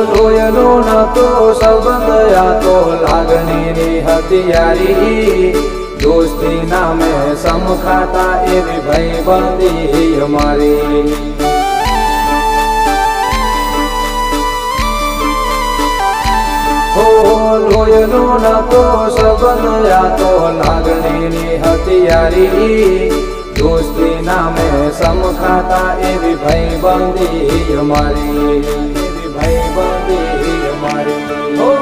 લોયનો નતો સંબંધ આ તો લાગણીની હથિયારી દોસ્તી નામે સમખાતા એવી ભાઈબંધી અમારી લોયનો નતો સંબંધ આ તો લાગણીની હથિયારી દોસ્તી નામે સમખાતા એવી ભાઈબંધી અમારી એવી ભાઈબંધી અમારી